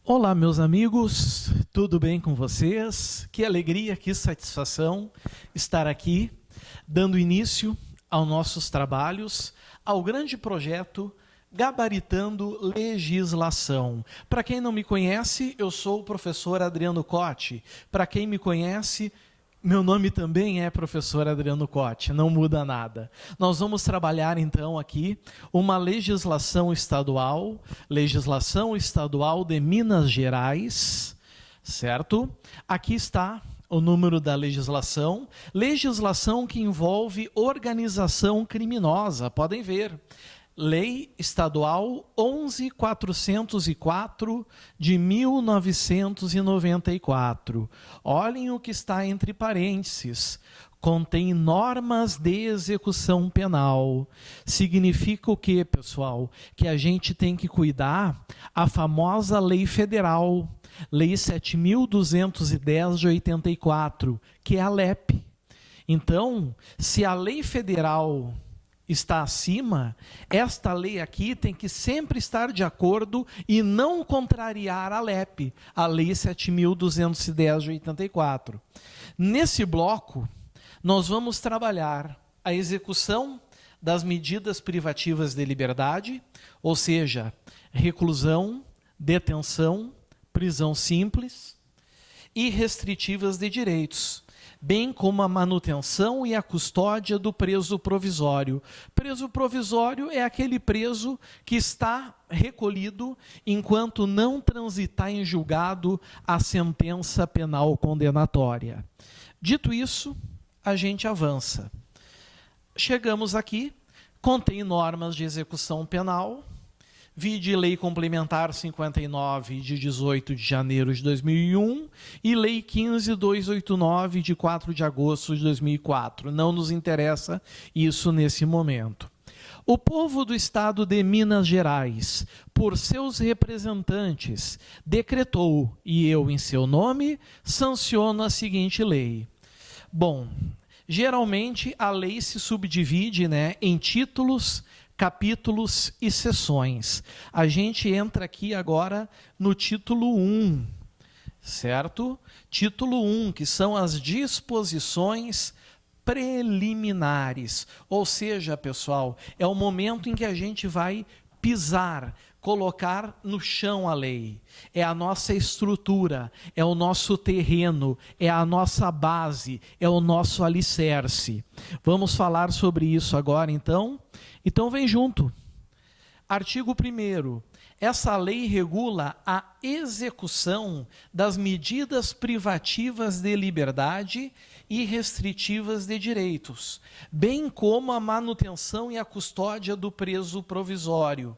Olá, meus amigos, tudo bem com vocês? Que alegria, que satisfação estar aqui, dando início aos nossos trabalhos, ao grande projeto Gabaritando Legislação. Para quem não me conhece, eu sou o professor Adriano Cotti. Para quem me conhece, meu nome também é professor Adriano Cotti, não muda nada. Nós vamos trabalhar então aqui uma legislação estadual de Minas Gerais, certo? Aqui está o número da legislação que envolve organização criminosa, podem ver. Lei Estadual 11.404 de 1994. Olhem o que está entre parênteses. Contém normas de execução penal. Significa o quê, pessoal? Que a gente tem que cuidar a famosa lei federal, Lei 7.210 de 84, que é a LEP. Então, se a lei federal está acima, esta lei aqui tem que sempre estar de acordo e não contrariar a LEP, a Lei 7.210 de 84. Nesse bloco, nós vamos trabalhar a execução das medidas privativas de liberdade, ou seja, reclusão, detenção, prisão simples e restritivas de direitos, bem como a manutenção e a custódia do preso provisório. Preso provisório é aquele preso que está recolhido enquanto não transitar em julgado a sentença penal condenatória. Dito isso, a gente avança. Chegamos aqui, contém normas de execução penal, vide Lei Complementar 59, de 18 de janeiro de 2001, e Lei 15.289, de 4 de agosto de 2004. Não nos interessa isso nesse momento. O povo do Estado de Minas Gerais, por seus representantes, decretou, e eu, em seu nome, sanciono a seguinte lei. Bom, geralmente a lei se subdivide, em títulos, capítulos e seções. A gente entra aqui agora no título 1, certo? Título 1, que são as disposições preliminares. Ou seja, pessoal, é o momento em que a gente vai pisar, colocar no chão a lei. É a nossa estrutura, é o nosso terreno, é a nossa base, é o nosso alicerce. Vamos falar sobre isso agora, então? Então vem junto. Artigo 1º. Essa lei regula a execução das medidas privativas de liberdade e restritivas de direitos, bem como a manutenção e a custódia do preso provisório.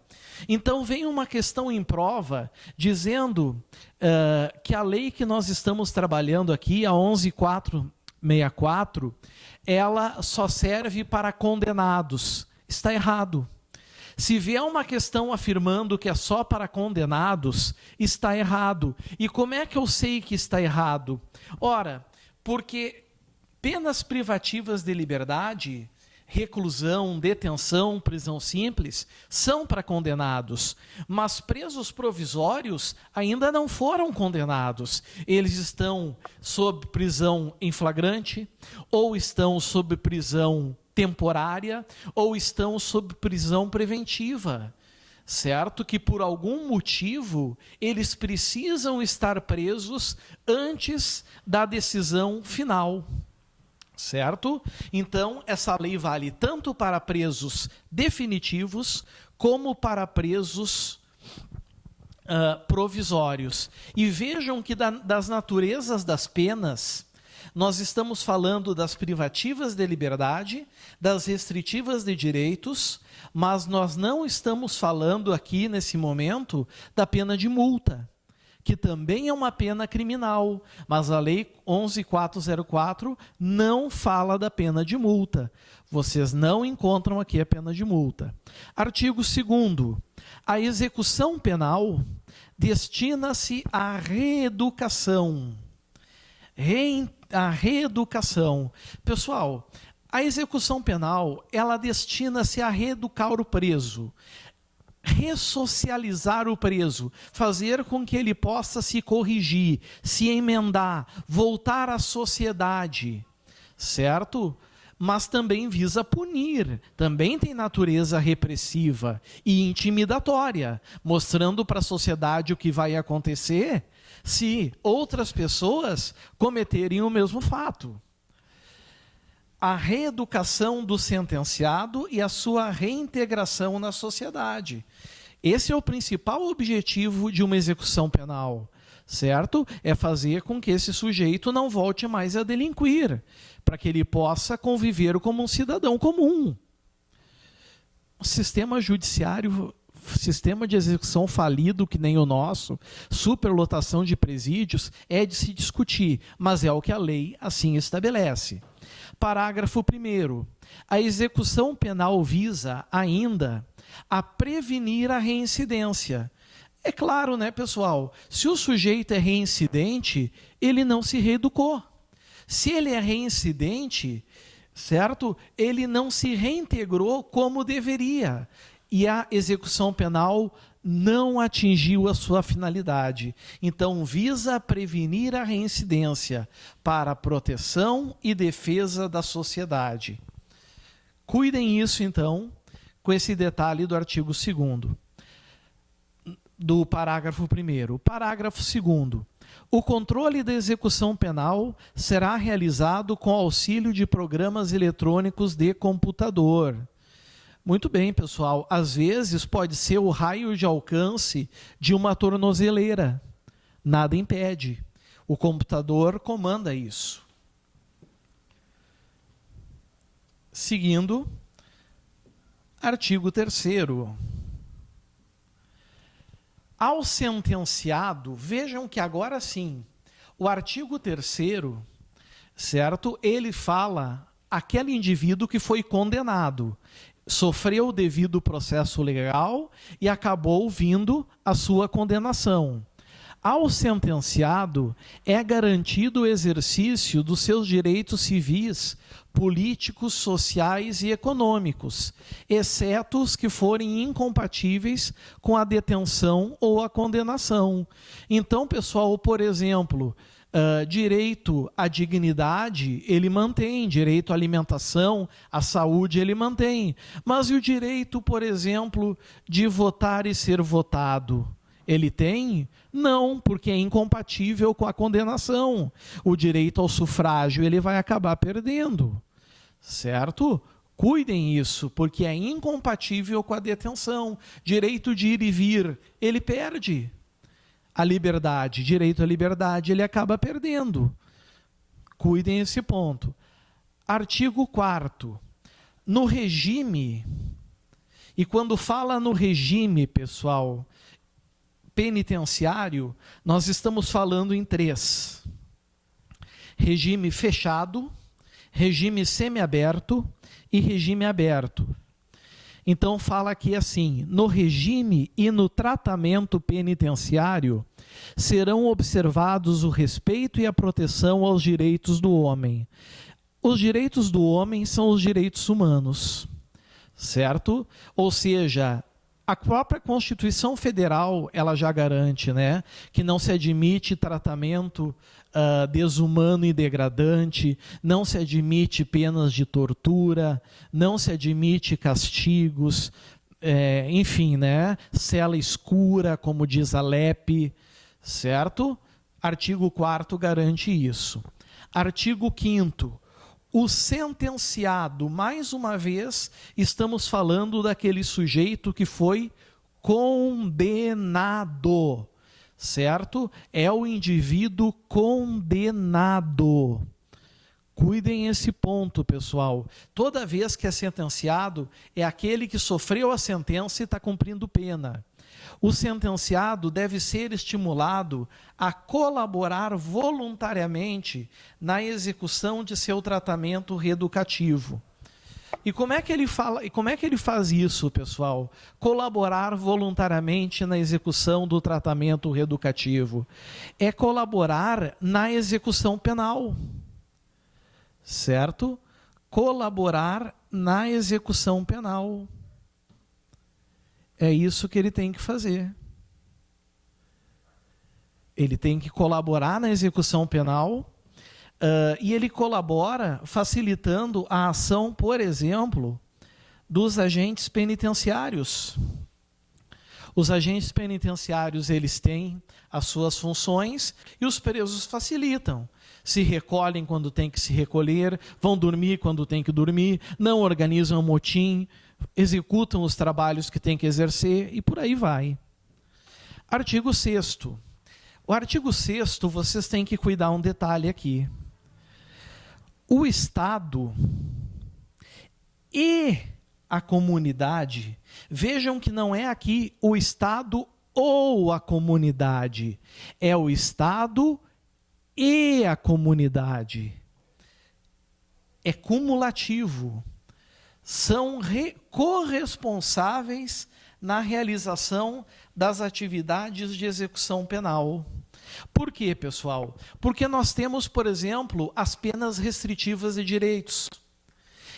Então vem uma questão em prova dizendo que a lei que nós estamos trabalhando aqui, a 11.464, ela só serve para condenados. Está errado. Se vier uma questão afirmando que é só para condenados, está errado. E como é que eu sei que está errado? Ora, porque penas privativas de liberdade, reclusão, detenção, prisão simples, são para condenados, mas presos provisórios ainda não foram condenados. Eles estão sob prisão em flagrante, ou estão sob prisão temporária, ou estão sob prisão preventiva, certo? Que por algum motivo eles precisam estar presos antes da decisão final, certo? Então, essa lei vale tanto para presos definitivos como para presos provisórios. E vejam que das naturezas das penas, nós estamos falando das privativas de liberdade, das restritivas de direitos, mas nós não estamos falando aqui, nesse momento, da pena de multa, que também é uma pena criminal, mas a Lei 11.404 não fala da pena de multa. Vocês não encontram aqui a pena de multa. Artigo 2º. A execução penal destina-se à reeducação. A reeducação. Pessoal, a execução penal, ela destina-se a reeducar o preso. ressocializar o preso, fazer com que ele possa se corrigir, se emendar, voltar à sociedade, certo? Mas também visa punir, também tem natureza repressiva e intimidatória, mostrando para a sociedade o que vai acontecer se outras pessoas cometerem o mesmo fato. A reeducação do sentenciado e a sua reintegração na sociedade. Esse é o principal objetivo de uma execução penal, certo? É fazer com que esse sujeito não volte mais a delinquir, para que ele possa conviver como um cidadão comum. O sistema judiciário, sistema de execução falido que nem o nosso, superlotação de presídios, é de se discutir, mas é o que a lei assim estabelece. Parágrafo 1º. A execução penal visa ainda a prevenir a reincidência. É claro, né, pessoal? Se o sujeito é reincidente, ele não se reeducou. Se ele é reincidente, certo? Ele não se reintegrou como deveria. E a execução penal não atingiu a sua finalidade. Então, visa prevenir a reincidência para a proteção e defesa da sociedade. Cuidem isso, então, com esse detalhe do artigo 2º, do parágrafo 1º. Parágrafo 2º. O controle da execução penal será realizado com auxílio de programas eletrônicos de computador. Muito bem, pessoal. Às vezes pode ser o raio de alcance de uma tornozeleira. Nada impede. O computador comanda isso. Seguindo, artigo 3º. Ao sentenciado, vejam que agora sim, o artigo 3º, certo? Ele fala aquele indivíduo que foi condenado, sofreu o devido processo legal e acabou vindo a sua condenação. Ao sentenciado, é garantido o exercício dos seus direitos civis, políticos, sociais e econômicos, exceto os que forem incompatíveis com a detenção ou a condenação. Então, pessoal, por exemplo, direito à dignidade, ele mantém, direito à alimentação, à saúde, ele mantém. Mas e o direito, por exemplo, de votar e ser votado? Ele tem? Não, porque é incompatível com a condenação. O direito ao sufrágio ele vai acabar perdendo, certo? Cuidem isso, porque é incompatível com a detenção. Direito de ir e vir, ele perde. A liberdade, direito à liberdade, ele acaba perdendo. Cuidem esse ponto. Artigo 4º. No regime, e quando fala no regime, pessoal, penitenciário, nós estamos falando em 3. Regime fechado, regime semiaberto e regime aberto. Então fala aqui assim: no regime e no tratamento penitenciário serão observados o respeito e a proteção aos direitos do homem. Os direitos do homem são os direitos humanos, certo? Ou seja, a própria Constituição Federal, ela já garante, né, que não se admite tratamento desumano e degradante, não se admite penas de tortura, não se admite castigos, enfim, né, cela escura, como diz a LEP, certo? Artigo 4º garante isso. Artigo 5º. O sentenciado, mais uma vez, estamos falando daquele sujeito que foi condenado, certo? É o indivíduo condenado. Cuidem esse ponto, pessoal. Toda vez que é sentenciado, é aquele que sofreu a sentença e está cumprindo pena. O sentenciado deve ser estimulado a colaborar voluntariamente na execução de seu tratamento reeducativo. E como é que ele faz isso, pessoal? Colaborar voluntariamente na execução do tratamento reeducativo. É colaborar na execução penal, certo? Colaborar na execução penal. É isso que ele tem que fazer. Ele tem que colaborar na execução penal, e ele colabora facilitando a ação, por exemplo, dos agentes penitenciários. Os agentes penitenciários, eles têm as suas funções e os presos facilitam. Se recolhem quando tem que se recolher, vão dormir quando tem que dormir, não organizam motim, executam os trabalhos que tem que exercer e por aí vai. Artigo 6º. O artigo 6º, vocês têm que cuidar um detalhe aqui. O Estado e a comunidade, vejam que não é aqui o Estado ou a comunidade, é o Estado e a comunidade. É cumulativo. São corresponsáveis na realização das atividades de execução penal. Por quê, pessoal? Porque nós temos, por exemplo, as penas restritivas de direitos.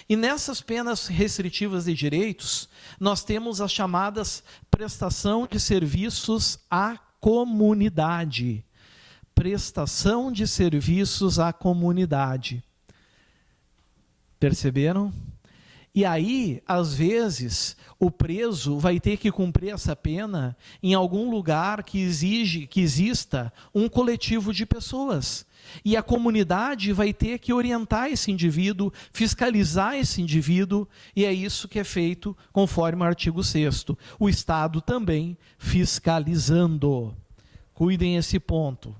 E nessas penas restritivas de direitos, nós temos as chamadas prestação de serviços à comunidade. Prestação de serviços à comunidade. Perceberam? E aí, às vezes, o preso vai ter que cumprir essa pena em algum lugar que exista um coletivo de pessoas. E a comunidade vai ter que orientar esse indivíduo, fiscalizar esse indivíduo, e é isso que é feito conforme o artigo 6º. O Estado também fiscalizando. Cuidem esse ponto.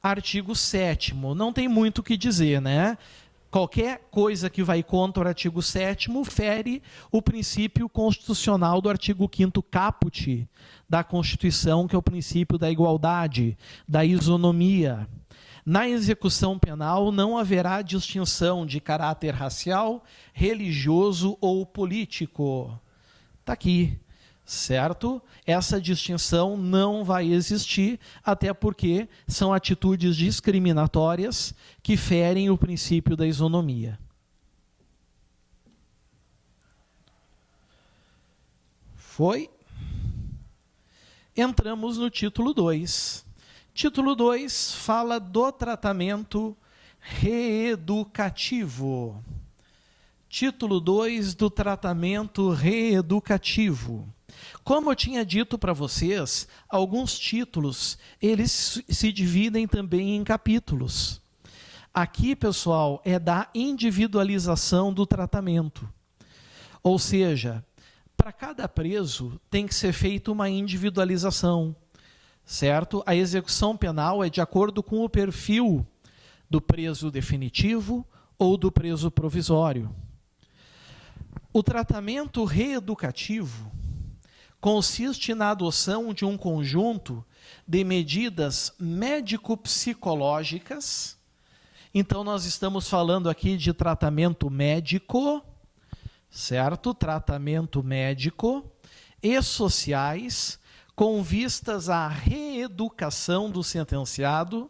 Artigo 7º, não tem muito o que dizer, né? Qualquer coisa que vai contra o artigo 7º fere o princípio constitucional do artigo 5º caput da Constituição, que é o princípio da igualdade, da isonomia. Na execução penal não haverá distinção de caráter racial, religioso ou político. Está aqui, certo? Essa distinção não vai existir, até porque são atitudes discriminatórias que ferem o princípio da isonomia. Foi? Entramos no título 2. Título 2 fala do tratamento reeducativo. Título 2 do tratamento reeducativo. Como eu tinha dito para vocês, alguns títulos, eles se dividem também em capítulos. Aqui, pessoal, é da individualização do tratamento. Ou seja, para cada preso tem que ser feita uma individualização, certo? A execução penal é de acordo com o perfil do preso definitivo ou do preso provisório. O tratamento reeducativo consiste na adoção de um conjunto de medidas médico-psicológicas. Então, nós estamos falando aqui de tratamento médico, certo? Tratamento médico e sociais, com vistas à reeducação do sentenciado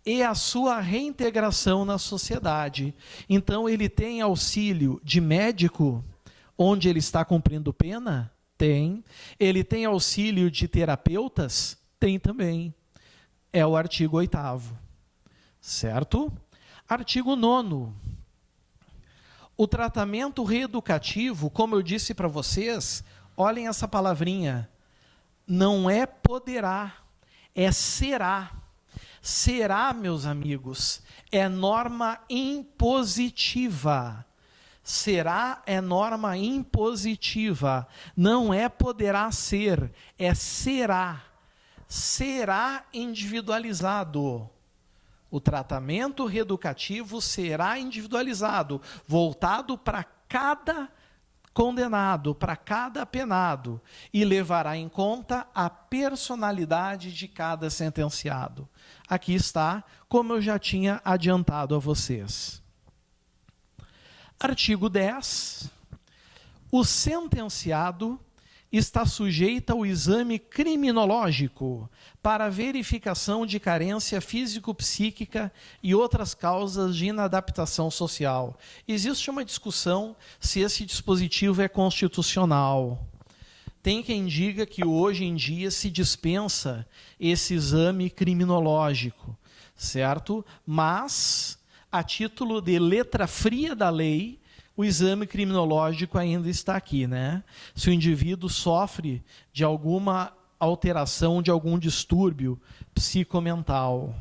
e a sua reintegração na sociedade. Então, ele tem auxílio de médico, onde ele está cumprindo pena? Tem. Ele tem auxílio de terapeutas? Tem também. É o artigo 8º. Certo? Artigo 9º. O tratamento reeducativo, como eu disse para vocês, olhem essa palavrinha, não é poderá, é será. Será, meus amigos, é norma impositiva. Será é norma impositiva, não é poderá ser, é será. Será individualizado. O tratamento reeducativo será individualizado, voltado para cada condenado, para cada penado, e levará em conta a personalidade de cada sentenciado. Aqui está, como eu já tinha adiantado a vocês. Artigo 10. O sentenciado está sujeito ao exame criminológico para verificação de carência físico-psíquica e outras causas de inadaptação social. Existe uma discussão se esse dispositivo é constitucional. Tem quem diga que hoje em dia se dispensa esse exame criminológico, certo? Mas, a título de letra fria da lei, o exame criminológico ainda está aqui, né? Se o indivíduo sofre de alguma alteração, de algum distúrbio psicomental.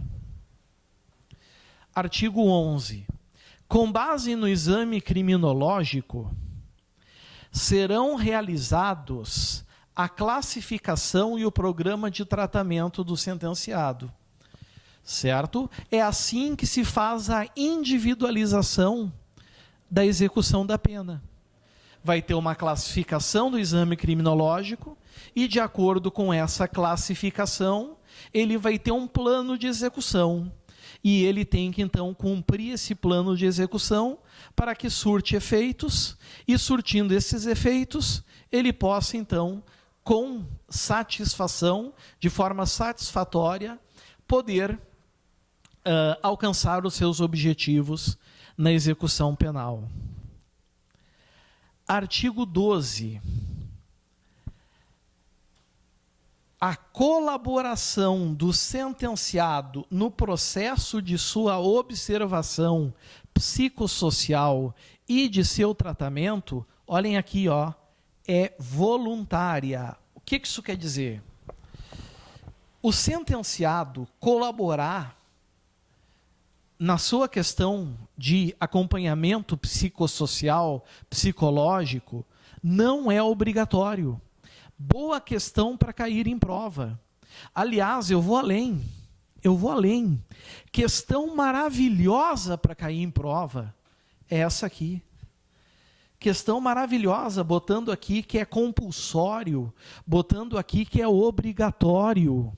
Artigo 11. Com base no exame criminológico, serão realizados a classificação e o programa de tratamento do sentenciado, certo? É assim que se faz a individualização da execução da pena. Vai ter uma classificação do exame criminológico e, de acordo com essa classificação, ele vai ter um plano de execução. E ele tem que, então, cumprir esse plano de execução para que surte efeitos, e surtindo esses efeitos, ele possa, então, com satisfação, de forma satisfatória, poder alcançar os seus objetivos na execução penal. Artigo 12. A colaboração do sentenciado no processo de sua observação psicossocial e de seu tratamento, olhem aqui, ó, é voluntária. O que isso quer dizer? O sentenciado colaborar na sua questão de acompanhamento psicossocial, psicológico, não é obrigatório. Boa questão para cair em prova. Aliás, eu vou além. Questão maravilhosa para cair em prova é essa aqui. Questão maravilhosa, botando aqui que é compulsório, botando aqui que é obrigatório.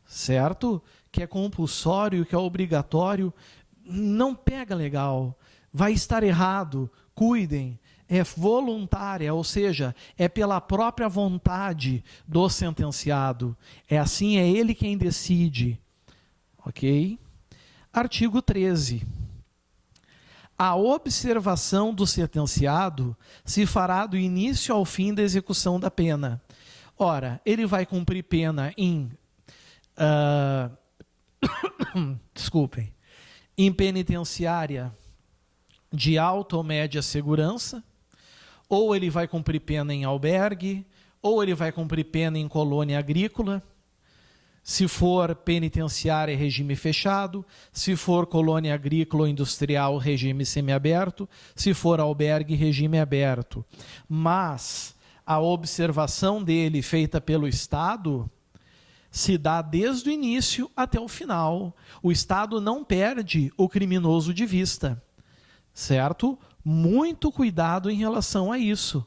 Certo? Que é compulsório, que é obrigatório. Não pega legal. Vai estar errado. Cuidem. É voluntária, ou seja, é pela própria vontade do sentenciado. É assim, é ele quem decide. Ok? Artigo 13. A observação do sentenciado se fará do início ao fim da execução da pena. Ora, ele vai cumprir pena em... desculpem. Em penitenciária de alta ou média segurança, ou ele vai cumprir pena em albergue, ou ele vai cumprir pena em colônia agrícola. Se for penitenciária, regime fechado. Se for colônia agrícola ou industrial, regime semiaberto. Se for albergue, regime aberto. Mas a observação dele feita pelo Estado se dá desde o início até o final. O Estado não perde o criminoso de vista. Certo? Muito cuidado em relação a isso.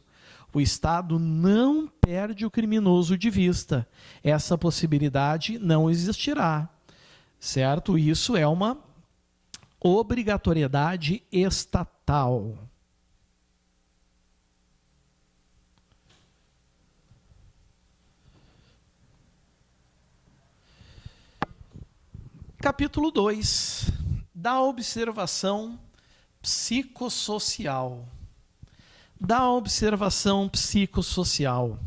O Estado não perde o criminoso de vista. Essa possibilidade não existirá. Certo? Isso é uma obrigatoriedade estatal. Capítulo 2. Da observação psicossocial. Da observação psicossocial.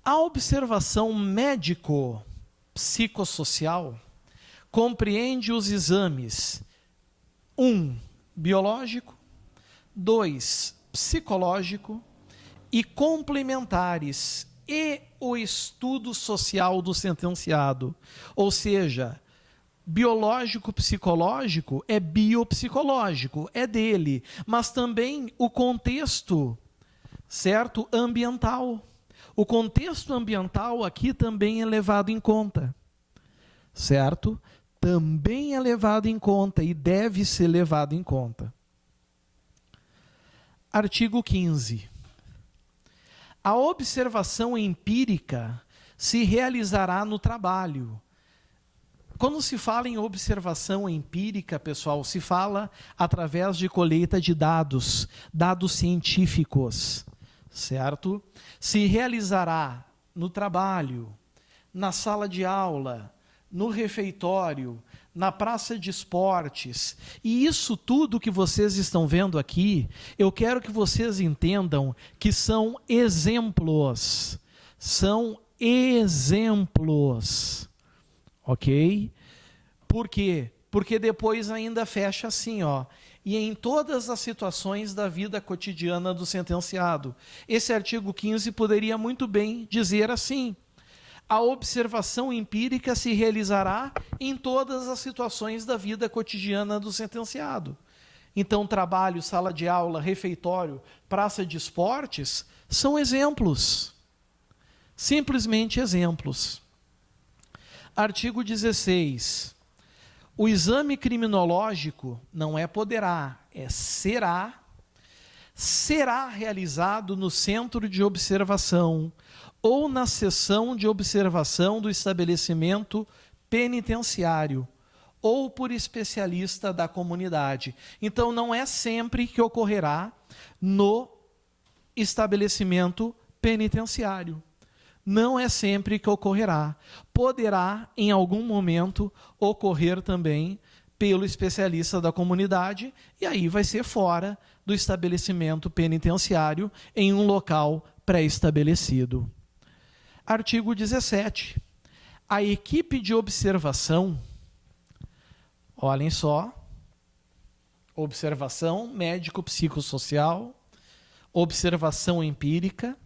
A observação médico-psicossocial compreende os exames 1. Biológico, 2. Psicológico e complementares e o estudo social do sentenciado. Ou seja, biológico, psicológico é biopsicológico, é dele, mas também o contexto, certo, ambiental. O contexto ambiental aqui também é levado em conta, certo? Também é levado em conta e deve ser levado em conta. Artigo 15. A observação empírica se realizará no trabalho. Quando se fala em observação empírica, pessoal, se fala através de colheita de dados, dados científicos, certo? Se realizará no trabalho, na sala de aula, no refeitório, na praça de esportes. E isso tudo que vocês estão vendo aqui, eu quero que vocês entendam que são exemplos. São exemplos. Ok? Por quê? Porque depois ainda fecha assim, ó. E em todas as situações da vida cotidiana do sentenciado. Esse artigo 15 poderia muito bem dizer assim: a observação empírica se realizará em todas as situações da vida cotidiana do sentenciado. Então, trabalho, sala de aula, refeitório, praça de esportes, são exemplos. Simplesmente exemplos. Artigo 16. O exame criminológico não é poderá, é será realizado no centro de observação ou na seção de observação do estabelecimento penitenciário ou por especialista da comunidade. Então, não é sempre que ocorrerá no estabelecimento penitenciário. Não é sempre que ocorrerá. Poderá, em algum momento, ocorrer também pelo especialista da comunidade, e aí vai ser fora do estabelecimento penitenciário, em um local pré-estabelecido. Artigo 17. A equipe de observação, olhem só, observação médico-psicossocial, observação empírica,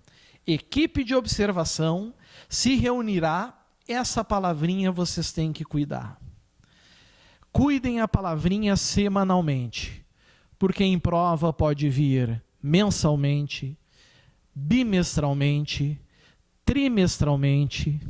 equipe de observação se reunirá, essa palavrinha vocês têm que cuidar. Cuidem a palavrinha semanalmente, porque em prova pode vir mensalmente, bimestralmente, trimestralmente,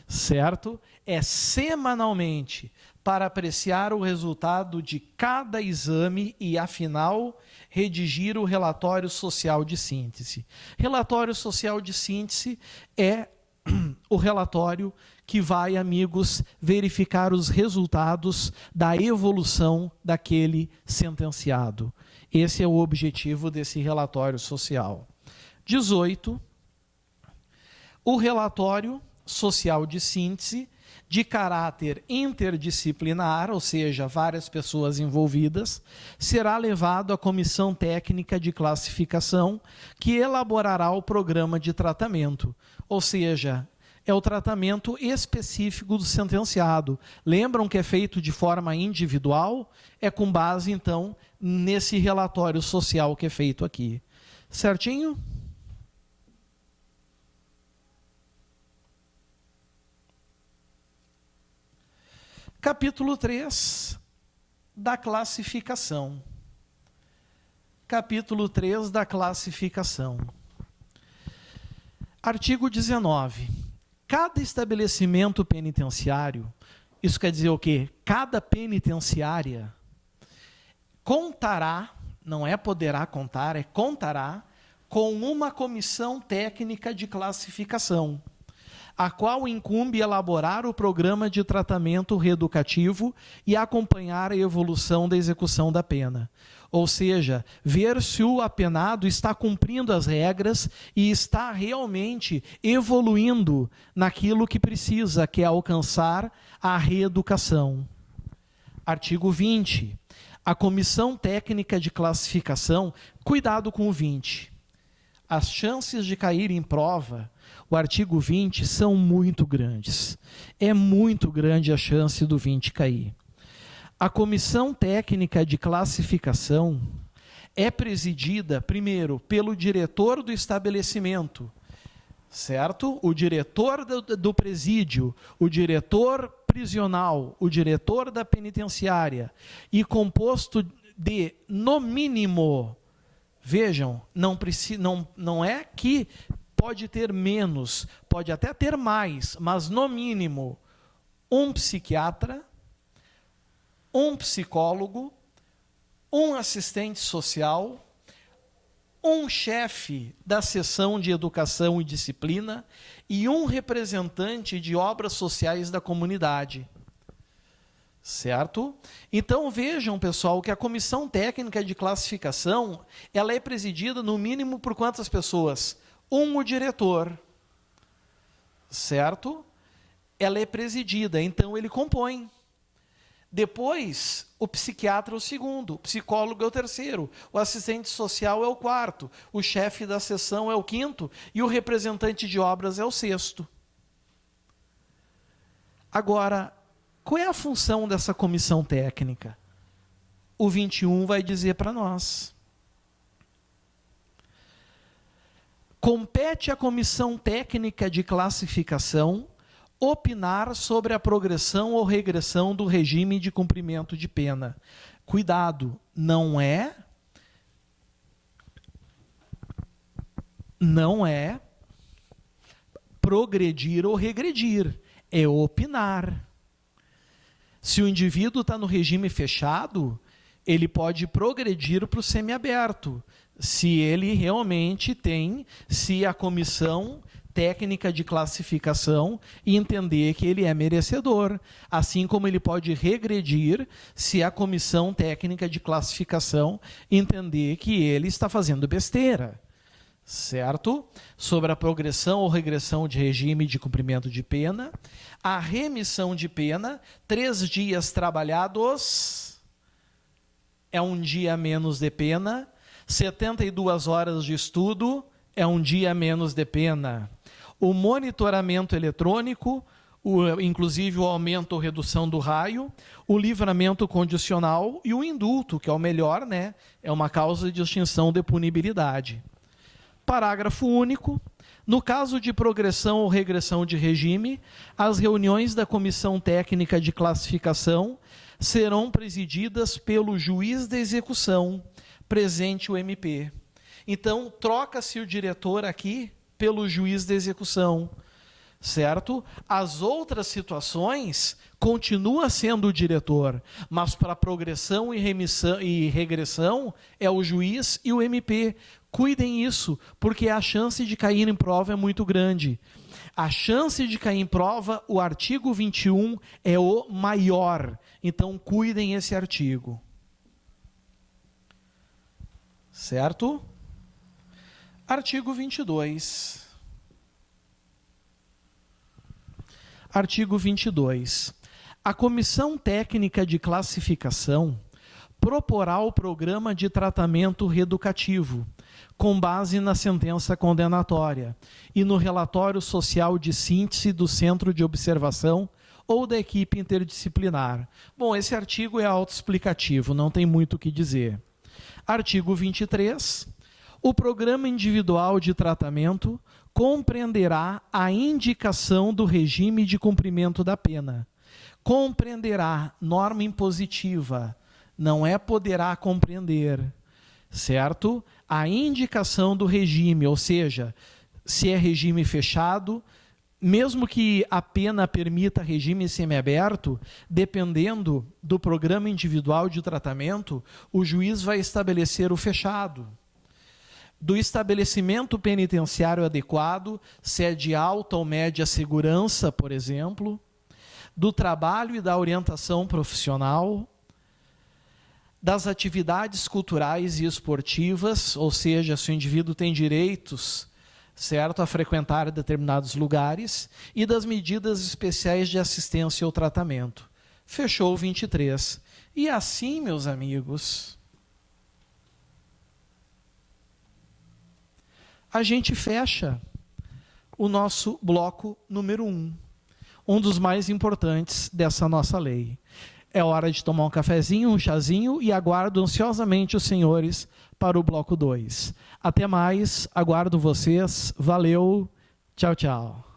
certo? É semanalmente, para apreciar o resultado de cada exame e, afinal, redigir o relatório social de síntese. Relatório social de síntese é o relatório que vai, amigos, verificar os resultados da evolução daquele sentenciado. Esse é o objetivo desse relatório social. 18. O relatório social de síntese de caráter interdisciplinar, ou seja, várias pessoas envolvidas, será levado à comissão técnica de classificação, que elaborará o programa de tratamento, ou seja, é o tratamento específico do sentenciado. Lembram que é feito de forma individual? É com base, então, nesse relatório social que é feito aqui. Certinho? Capítulo 3 da classificação. Capítulo 3 da classificação. Artigo 19. Cada estabelecimento penitenciário, isso quer dizer o quê? Cada penitenciária contará, não é poderá contar, é contará com uma comissão técnica de classificação, a qual incumbe elaborar o programa de tratamento reeducativo e acompanhar a evolução da execução da pena. Ou seja, ver se o apenado está cumprindo as regras e está realmente evoluindo naquilo que precisa, que é alcançar a reeducação. Artigo 20. A comissão técnica de classificação, cuidado com o 20. As chances de cair em prova, o artigo 20, são muito grandes. É muito grande a chance do 20 cair. A comissão técnica de classificação é presidida, primeiro, pelo diretor do estabelecimento, certo? O diretor do presídio, o diretor prisional, o diretor da penitenciária, e composto de, no mínimo, vejam, não é que pode ter menos, pode até ter mais, mas no mínimo, um psiquiatra, um psicólogo, um assistente social, um chefe da seção de educação e disciplina e um representante de obras sociais da comunidade. Certo? Então vejam, pessoal, que a comissão técnica de classificação, ela é presidida no mínimo por quantas pessoas? O diretor. Certo? Ela é presidida, então ele compõe. Depois, o psiquiatra é o segundo, o psicólogo é o terceiro, o assistente social é o quarto, o chefe da seção é o quinto e o representante de obras é o sexto. Agora, qual é a função dessa comissão técnica? O 21 vai dizer para nós. Compete à comissão técnica de classificação opinar sobre a progressão ou regressão do regime de cumprimento de pena. Cuidado, não é progredir ou regredir, é opinar. Se o indivíduo está no regime fechado, ele pode progredir para o semiaberto, se ele realmente tem, se a comissão técnica de classificação e entender que ele é merecedor, assim como ele pode regredir se a comissão técnica de classificação entender que ele está fazendo besteira, certo? Sobre a progressão ou regressão de regime de cumprimento de pena, a remissão de pena, 3 dias trabalhados é 1 dia menos de pena, 72 horas de estudo é 1 dia menos de pena. O monitoramento eletrônico, inclusive o aumento ou redução do raio, o livramento condicional e o indulto, que é o melhor, né? É uma causa de extinção de punibilidade. Parágrafo único. No caso de progressão ou regressão de regime, as reuniões da Comissão Técnica de Classificação serão presididas pelo juiz da execução, presente o MP. Então, troca-se o diretor aqui pelo juiz de execução, certo? As outras situações continua sendo o diretor, mas para progressão e remissão e regressão é o juiz e o MP. Cuidem isso, porque a chance de cair em prova é muito grande. A chance de cair em prova, o artigo 21 é o maior. Então, cuidem esse artigo. Certo? Artigo 22. Artigo 22. A Comissão Técnica de Classificação proporá o programa de tratamento reeducativo, com base na sentença condenatória e no relatório social de síntese do Centro de Observação ou da equipe interdisciplinar. Bom, esse artigo é autoexplicativo, não tem muito o que dizer. Artigo 23. O programa individual de tratamento compreenderá a indicação do regime de cumprimento da pena. Compreenderá, norma impositiva, não é poderá compreender, certo? A indicação do regime, ou seja, se é regime fechado, mesmo que a pena permita regime semiaberto, dependendo do programa individual de tratamento, o juiz vai estabelecer o fechado. Do estabelecimento penitenciário adequado, se é de alta ou média segurança, por exemplo, do trabalho e da orientação profissional, das atividades culturais e esportivas, ou seja, se o indivíduo tem direitos, certo, a frequentar determinados lugares, e das medidas especiais de assistência ou tratamento. Fechou o 23. E assim, meus amigos, a gente fecha o nosso bloco número 1, um dos mais importantes dessa nossa lei. É hora de tomar um cafezinho, um chazinho e aguardo ansiosamente os senhores para o bloco 2. Até mais, aguardo vocês. Valeu, tchau, tchau.